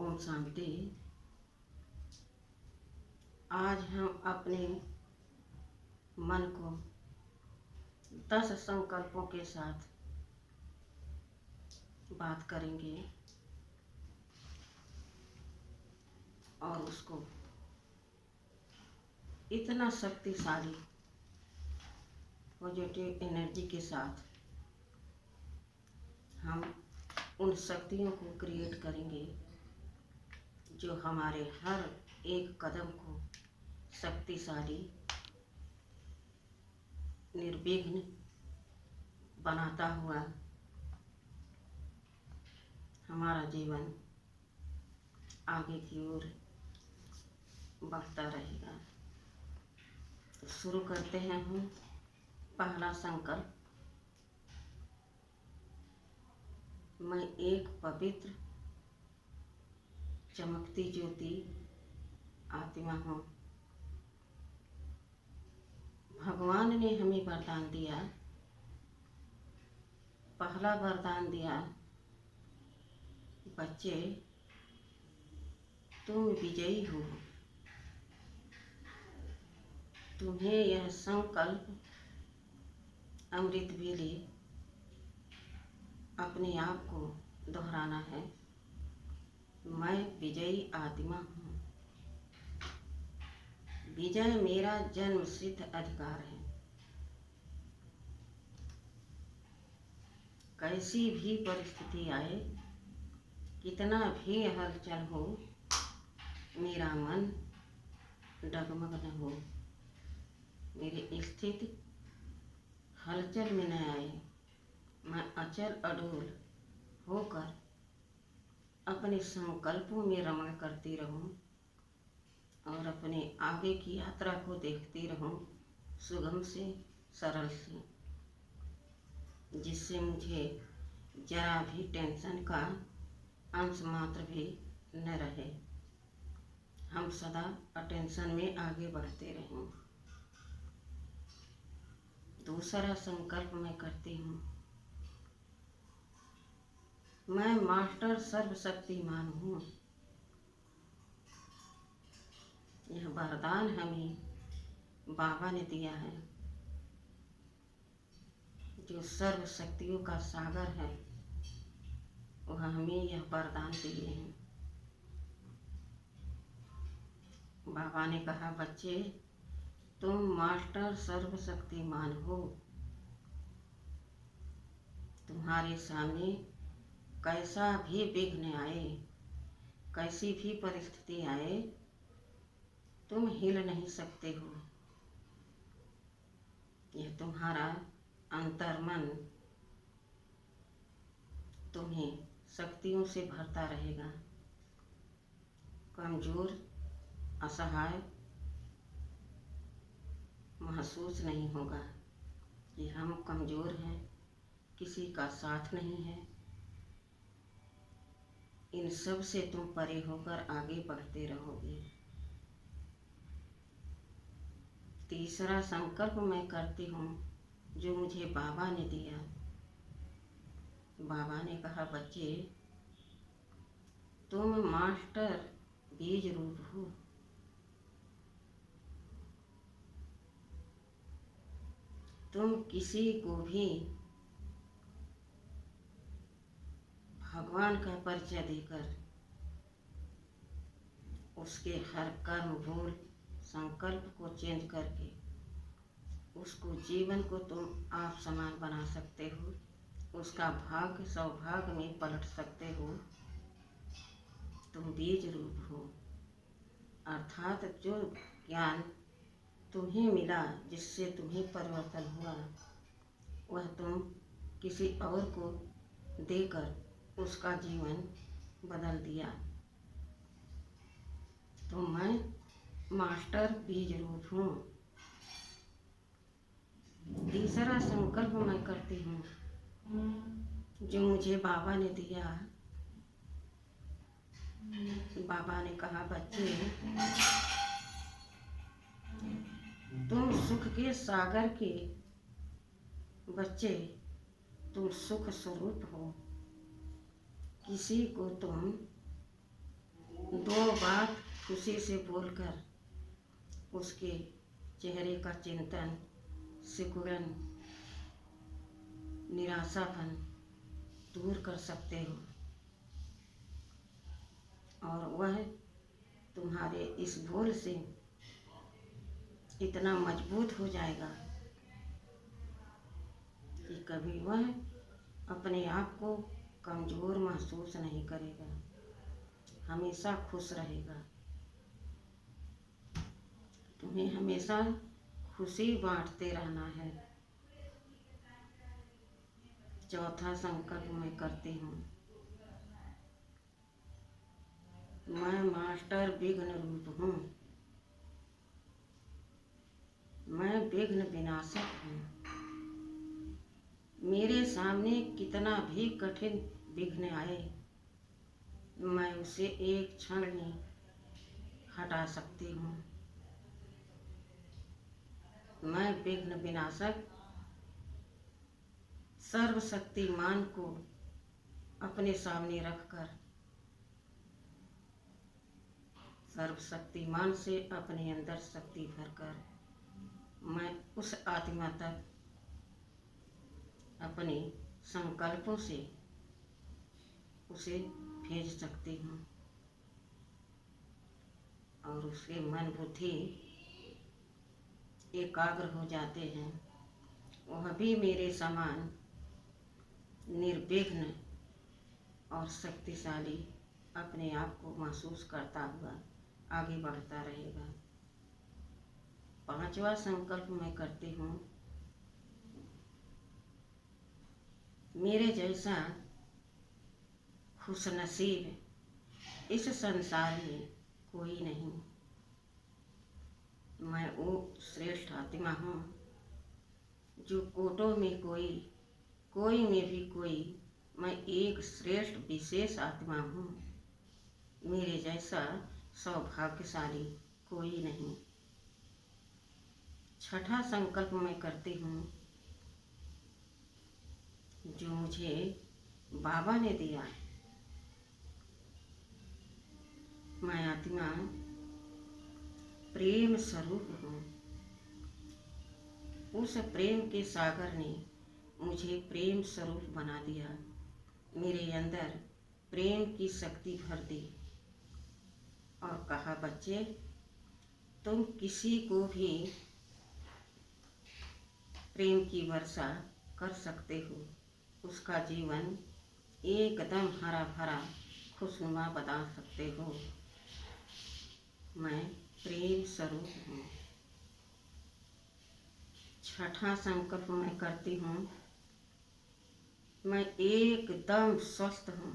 ओम शांति। आज हम अपने मन को 10 संकल्पों के साथ बात करेंगे और उसको इतना शक्तिशाली पॉजिटिव एनर्जी के साथ हम उन शक्तियों को क्रिएट करेंगे जो हमारे हर एक कदम को शक्तिशाली निर्विघ्न बनाता हुआ हमारा जीवन आगे की ओर बढ़ता रहेगा। तो शुरू करते हैं हम। पहला संकल्प, मैं एक पवित्र चमकती ज्योति आत्मा हूँ। भगवान ने हमें वरदान दिया, पहला वरदान दिया, बच्चे तुम विजयी हो। तुम्हें यह संकल्प अमृत वेले अपने आप को दोहराना है, मैं विजयी आत्मा हूँ। विजय मेरा जन्म सिद्ध अधिकार है। कैसी भी परिस्थिति आए, कितना भी हलचल हो, मेरा मन डगमग न हो, मेरी स्थिति हलचल में न आए। मैं अचल अडोल होकर अपने संकल्पों में रमण करती रहूं और अपने आगे की यात्रा को देखती रहूं, सुगम से सरल से, जिससे मुझे जरा भी टेंशन का अंश मात्र भी न रहे। हम सदा अटेंशन में आगे बढ़ते रहें। दूसरा संकल्प मैं करती हूँ, मैं मास्टर सर्वशक्तिमान हूँ। यह वरदान हमें बाबा ने दिया है, जो सर्व शक्तियों का सागर है, वह हमें यह वरदान दिए हैं। बाबा ने कहा, बच्चे तुम मास्टर सर्वशक्तिमान हो। तुम्हारे सामने कैसा भी विघ्न आए, कैसी भी परिस्थिति आए, तुम हिल नहीं सकते हो। यह तुम्हारा अंतर्मन तुम्हें शक्तियों से भरता रहेगा। कमजोर असहाय महसूस नहीं होगा कि हम कमजोर हैं, किसी का साथ नहीं है। इन सब से तुम परे होकर आगे बढ़ते रहोगे। तीसरा संकल्प मैं करती हूँ, जो मुझे बाबा ने दिया। बाबा ने कहा, बच्चे तुम मास्टर बीज रूप हो। तुम किसी को भी भगवान का परिचय देकर उसके हर कर्म भूल संकल्प को चेंज करके उसको जीवन को तुम आप समान बना सकते हो, उसका भाग्य सौभाग्य में पलट सकते हो। तुम बीज रूप हो, अर्थात जो ज्ञान तुम्हें मिला, जिससे तुम्हें परिवर्तन हुआ, वह तुम किसी और को देकर उसका जीवन बदल दिया। तो मैं मास्टर बीज रूप हूँ। तीसरा संकल्प मैं करती हूँ, जो मुझे बाबा ने दिया। बाबा ने कहा, बच्चे तुम सुख के सागर के बच्चे, तुम सुख स्वरूप हो। किसी को तुम दो बात खुशी से बोलकर उसके चेहरे का चिंतन, सिकुड़न, निराशापन दूर कर सकते हो और वह तुम्हारे इस बोल से इतना मजबूत हो जाएगा कि कभी वह अपने आप को कमज़ोर महसूस नहीं करेगा, हमेशा खुश रहेगा। तुम्हें हमेशा खुशी बांटते रहना है। चौथा संकल्प मैं करती हूँ, मैं मास्टर विघ्न रूप हूँ, मैं विघ्न विनाशक हूँ। मेरे सामने कितना भी कठिन विघ्न आए, मैं उसे एक क्षण में हटा सकती हूँ। मैं विघ्न विनाशक सर्वशक्तिमान को अपने सामने रखकर सर्वशक्तिमान से अपने अंदर शक्ति भरकर मैं उस आत्मा तक अपने संकल्पों से उसे भेज सकती हूँ और उसके मन बुद्धि एकाग्र हो जाते हैं। वह भी मेरे समान निर्विघ्न और शक्तिशाली अपने आप को महसूस करता हुआ आगे बढ़ता रहेगा। पांचवा संकल्प मैं करती हूँ, मेरे जैसा खुशनसीब इस संसार में कोई नहीं। मैं वो श्रेष्ठ आत्मा हूँ जो कोटों में कोई में भी कोई, मैं एक श्रेष्ठ विशेष आत्मा हूँ। मेरे जैसा सौभाग्यशाली कोई नहीं। छठा संकल्प मैं करती हूँ, जो मुझे बाबा ने दिया, मैं आत्मा प्रेम स्वरूप हूँ। उस प्रेम के सागर ने मुझे प्रेम स्वरूप बना दिया, मेरे अंदर प्रेम की शक्ति भर दी और कहा, बच्चे तुम किसी को भी प्रेम की वर्षा कर सकते हो, उसका जीवन एकदम हरा भरा खुशनुमा बना सकते हो। मैं प्रेम स्वरूप हूँ। छठा संकल्प मैं करती हूँ, मैं एकदम स्वस्थ हूँ,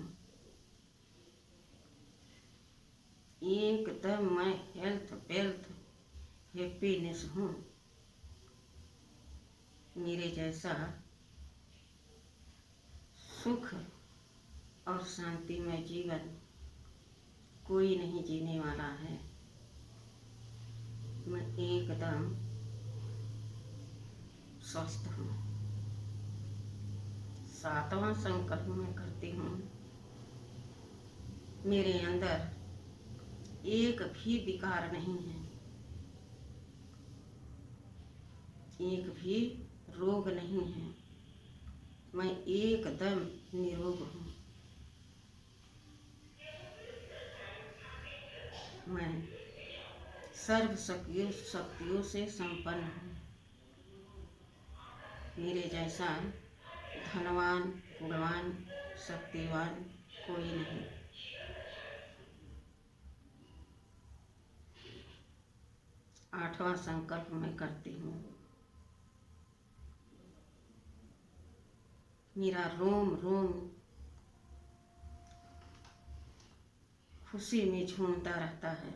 एकदम मैं हेल्थ वेल्थ हैप्पीनेस हूँ। मेरे जैसा सुख और शांतिमय जीवन कोई नहीं जीने वाला है। मैं एकदम स्वस्थ हूँ। सातवां संकल्प मैं करती हूँ, मेरे अंदर एक भी विकार नहीं है, एक भी रोग नहीं है, मैं एकदम निरोग हूँ। मैं सर्व शक्तियों से संपन्न हूँ। मेरे जैसा धनवान, गुणवान, शक्तिवान कोई नहीं। आठवां संकल्प मैं करती हूँ, मेरा रोम रोम खुशी में झूमता रहता है।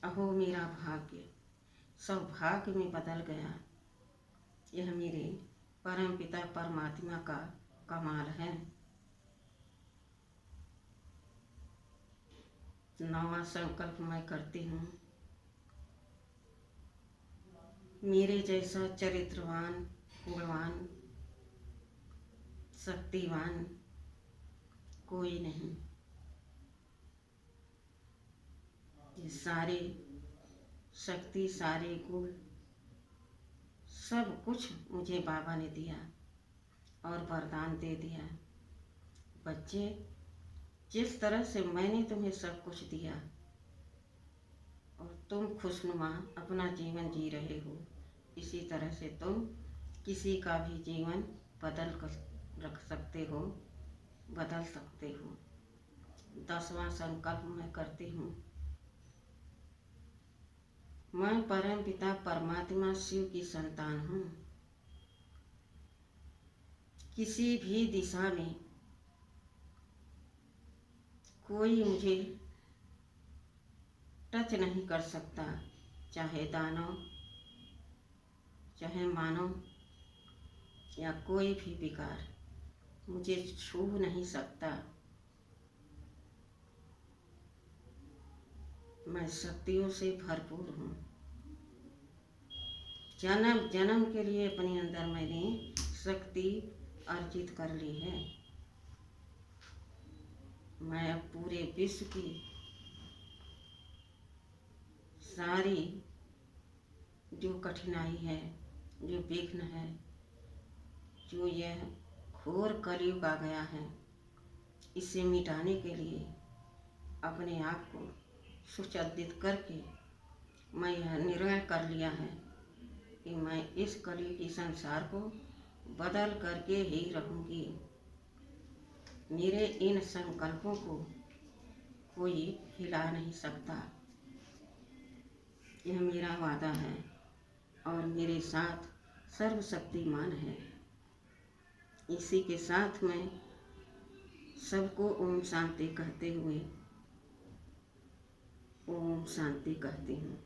अहो मेरा भाग्य सौभाग्य में बदल गया। यह मेरे परम पिता परमात्मा का कमाल है। नौवां संकल्प मैं करती हूँ, मेरे जैसा चरित्रवान, गुणवान, शक्तिवान कोई नहीं। कि सारे शक्ति, सारे गुण, सब कुछ मुझे बाबा ने दिया और वरदान दे दिया। बच्चे, जिस तरह से मैंने तुम्हें सब कुछ दिया और तुम खुशनुमा अपना जीवन जी रहे हो, इसी तरह से तुम किसी का भी जीवन बदल कर रख सकते हो, बदल सकते हो। 10वां संकल्प मैं करती हूँ। मैं परम पिता परमात्मा शिव की संतान हूँ। किसी भी दिशा में कोई मुझे टच नहीं कर सकता, चाहे दानव, चाहे मानव या कोई भी विकार मुझे छू नहीं सकता। मैं शक्तियों से भरपूर हूँ। जन्म जन्म के लिए अपने अंदर मैंने शक्ति अर्जित कर ली है। मैं अब पूरे विश्व की सारी जो कठिनाई है, जो विघ्न है, जो यह घोर कलयुग आ गया है, इसे मिटाने के लिए अपने आप को सुसज्जित करके मैं यह निर्णय कर लिया है कि मैं इस कलयुगी संसार को बदल करके ही रहूँगी। मेरे इन संकल्पों को कोई हिला नहीं सकता। यह मेरा वादा है और मेरे साथ सर्वशक्तिमान है। इसी के साथ मैं सबको ओम शांति कहते हुए ओम शांति कहती हूँ।